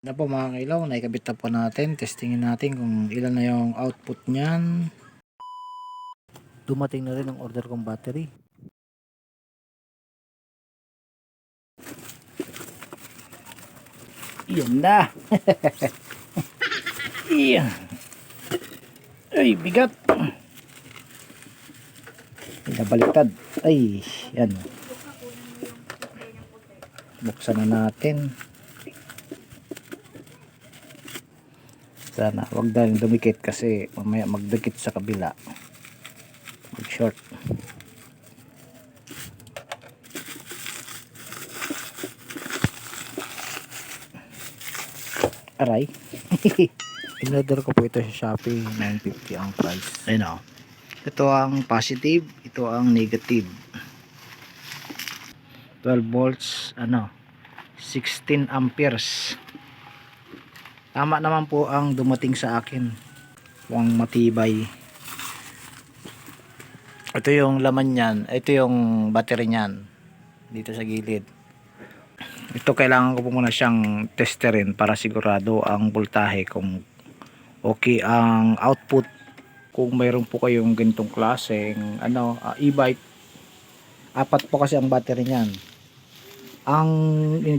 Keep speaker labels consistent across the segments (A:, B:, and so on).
A: Na po mga kailaw, naikabit na po natin. Testingin natin kung ilan na yung output niyan. Dumating na rin ang order kong battery. Yan na. Iyan. Ay, bigat. Nabaliktad. Ay, yan. Buksan na natin. Sana wag daling dumikit kasi mamaya magdikit sa kabila. Mag short. Aray. In-order ko po ito sa Shopee, 950 ang price. Ayun o. Ito ang positive, ito ang negative. 12 volts, 16 amperes. Tama naman po ang dumating sa akin. Huwag matibay. Ito yung laman niyan, ito yung battery niyan. Dito sa gilid. Ito kailangan ko po muna siyang testerin para sigurado ang voltahe kung okay ang output. Kung mayroon po kayong ganitong klaseng e-bike, apat po kasi ang battery niyan. Ang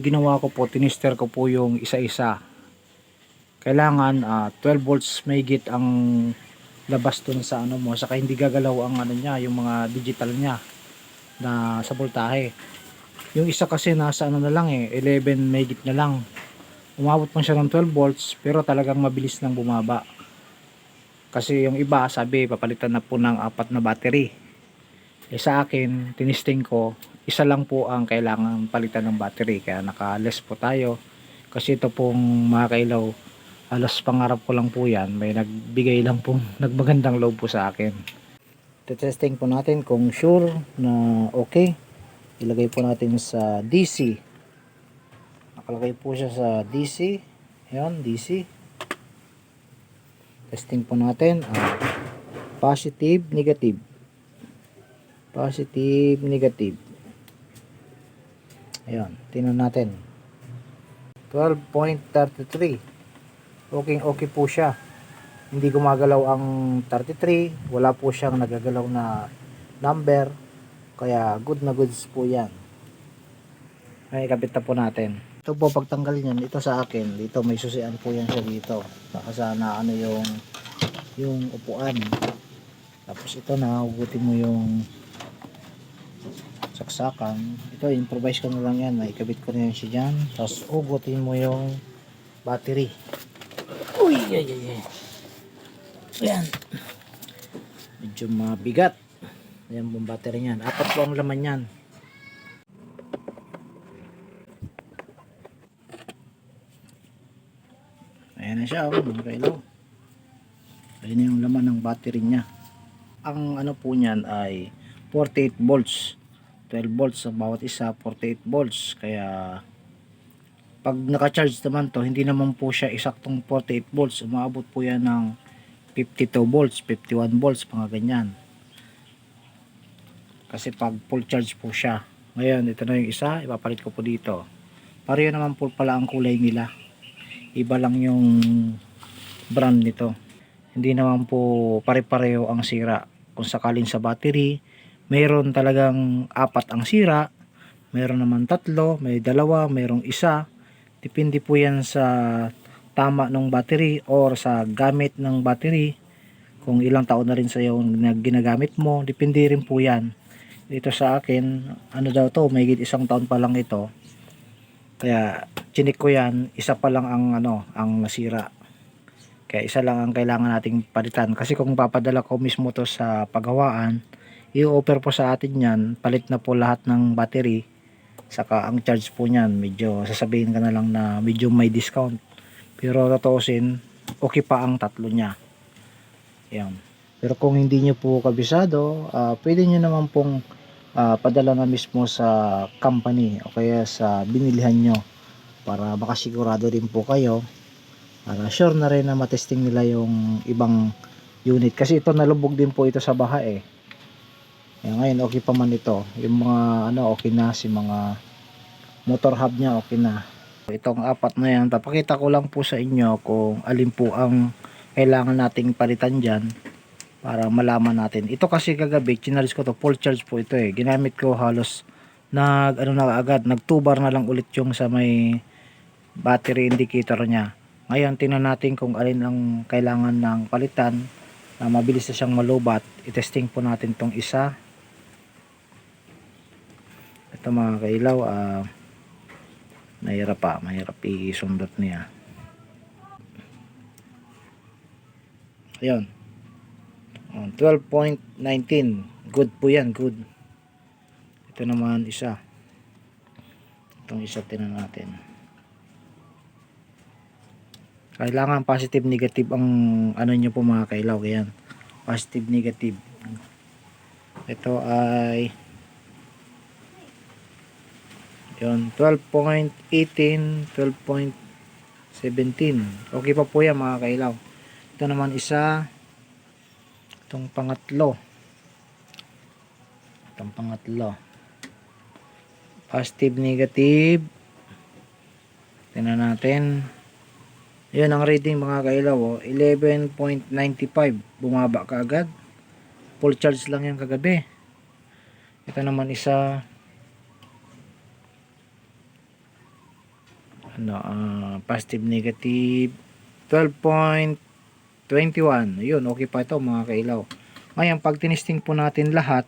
A: ginawa ko po, tinester ko po yung isa-isa. Kailangan 12 volts mahigit ang labas dun sa mo, saka hindi gagalaw ang niya, yung mga digital niya na sa voltahe. Yung isa kasi nasa na lang 11 mahigit na lang. Umabot pa siya ng 12 volts pero talagang mabilis nang bumaba. Kasi yung iba sabi papalitan na po ng 4 na battery. Sa akin, tinisting ko, isa lang po ang kailangan palitan ng battery. Kaya naka-less po tayo. Kasi ito pong mga kailaw, halos pangarap ko lang po yan. May nagbigay lang pong nagmagandang loob po sa akin. Testing po natin kung sure na okay. Ilagay po natin sa DC. Nakalagay po siya sa DC. Ayan, DC. Testing po natin. Positive, negative. Positive, negative. Ayan, tingnan natin. 12.33. Okay po siya. Hindi gumagalaw ang 33. Wala po siyang nagagalaw na number. Kaya good na goods po yan. Ay, kapit na po natin. Ito po pagtanggal niyan, ito sa akin. Dito may susian po yan siya dito. Baka sana yung upuan. Tapos ito na, hugutin mo yung saksakan. Ito, improvise ko na lang yan. Ikabit ko na yan siya dyan. Tapos hugutin mo yung battery. Uy, ay. Ayan. Medyo mabigat. Ayan yung battery niyan. 4 po ang laman yan. Ayan na siya, mga kailaw. Ayan na yung laman ng battery niya. Ang po niyan ay 48 volts. 12 volts sa bawat isa, 48 volts. Kaya pag naka-charge naman to, hindi naman po siya eksaktong 48 volts. Umaabot po yan ng 52 volts, 51 volts, mga ganyan. Kasi pag full charge po siya. Ngayon, ito na yung isa, ipapalit ko po dito. Pareho naman po pala ang kulay nila. Iba lang yung brand nito. Hindi naman po pare-pareho ang sira. Kung sakaling sa battery, mayroon talagang 4 ang sira, mayroon naman 3, may 2, mayroong 1. Depende po yan sa tama ng battery or sa gamit ng battery. Kung ilang taon na rin sa iyo ginagamit mo, depende rin po yan. Dito sa akin, may higit 1 taon pa lang ito. Kaya chinik ko yan, isa pa lang ang nasira. Kaya isa lang ang kailangan nating palitan. Kasi kung papadala ko mismo to sa paggawaan, i-offer po sa atin yan, palit na po lahat ng battery. Saka ang charge po niyan, medyo sasabihin ka na lang na medyo may discount. Pero totoosin, okay pa ang 3 niya. Yan. Pero kung hindi nyo po kabisado, pwede nyo naman pong padala na mismo sa company o kaya sa binilihan nyo para makasigurado rin po kayo. Para sure na rin na matesting nila yung ibang unit. Kasi ito nalubog din po ito sa baha eh. Ngayon okay pa man ito. Yung mga okay na, si mga motor hub niya okay na. Itong apat na yan, papakita ko lang po sa inyo kung alin po ang kailangan nating palitan dyan para malaman natin. Ito kasi kagabi, chinalis ko to, full charge po ito eh. Ginamit ko halos ano na agad, nag 2 bar na lang ulit yung sa may battery indicator niya. Ngayon, tingnan natin kung alin ang kailangan ng palitan na mabilis na siyang malubat. I-testing po natin tong isa. Ito mga kailaw, mahirap isundot niya. Ayun. 12.19. Good po yan, good. Ito naman isa. Itong isa tinan natin. Kailangan positive negative ang ano nyo po mga kailaw. Yan. Positive negative. Ito ay yun, 12.18, 12.17. Okay pa po yan mga kailaw. Ito naman isa. Itong pangatlo. Positive negative. Tingnan natin. Yun ang reading mga kailaw, 11.95. Bumaba ka agad. Full charge lang yan kagabi. Ito naman isa positive negative 12.21. Yun, okay pa ito mga kailaw. Ngayon, pag tinisting po natin lahat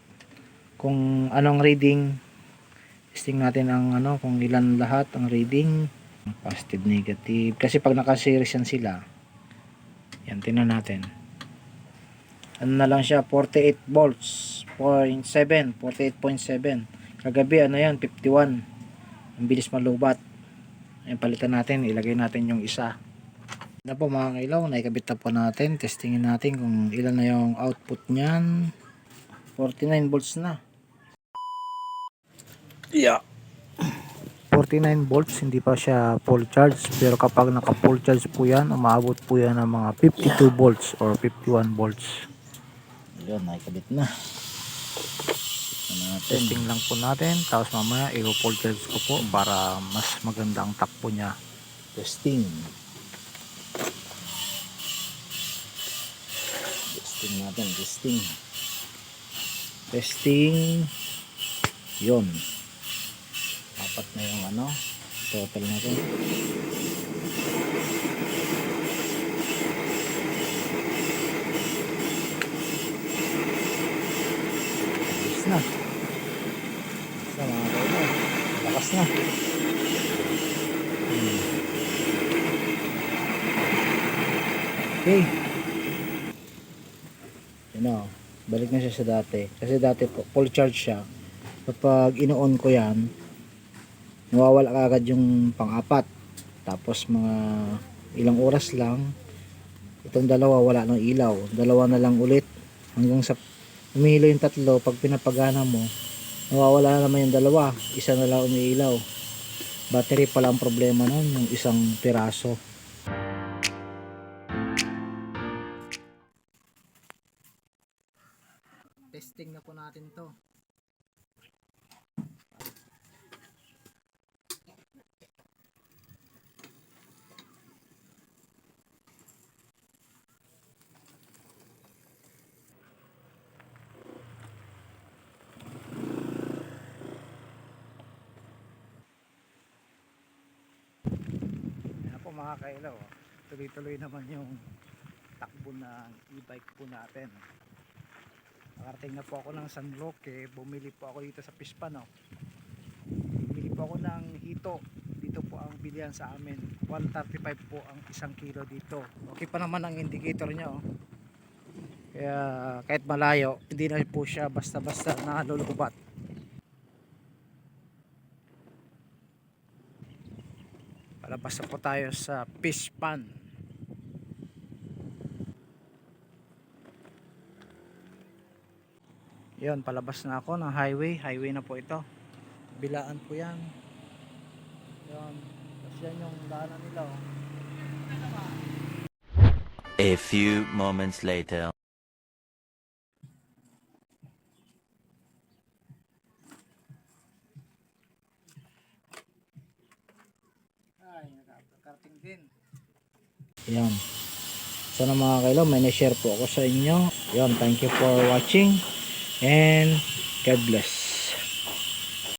A: kung anong reading, testing natin ang kung ilan lahat ang reading, positive negative, kasi pag naka-series yan sila, yan, tingnan natin, ano na lang siya, 48 volts 48.7. Kagabi ano yan, 51. Ang bilis malubat. Ayan, palitan natin, ilagay natin yung isa na po mga kailaw, naikabit na po natin. Testingin natin kung ilan na yung output nyan. 49 volts na. Yeah, 49 volts, hindi pa siya full charge, pero kapag naka full charge po yan, umaabot po yan ng mga 52 volts or 51 volts. Yun, naikabit na. Testing lang po natin, tapos mamaya i-full charge ko po para mas maganda ang takbo niya. Testing natin, testing. Yun, apat na yung total natin. Ayos na. Sa mga kailan, lakas na. Okay. Balik na siya sa dati. Kasi dati full charge siya. Kapag ino-on ko yan, nawawala agad yung pang-apat. Tapos mga ilang oras lang, itong dalawa wala ng ilaw. Dalawa na lang ulit. Hanggang sa umihilo yung tatlo, pag pinapagana mo, nawawala na naman yung dalawa. Isa na lang umiilaw. Battery pala ang problema nun, yung isang piraso. Testing na po natin to. Yan po mga kailaw, tuloy-tuloy naman yung takbo ng e-bike po natin. Nakarating na po ako ng San Roque. Bumili po ako dito sa Pispan. Bumili po ako ng hito. Dito po ang bilihan sa amin. 135 po ang isang kilo dito. Okay pa naman ang indicator nya. Kaya kahit malayo, hindi na po siya basta-basta nalulubat. Palabas na po tayo sa Pispan. Yun, palabas na ako ng highway na po ito. Bilaan po yan. Yun, tapos yan yung daanan nila.
B: A few moments later.
A: Yan. Sana mga kailaw, may na-share po ako sa inyo. Yan, thank you for watching and God bless.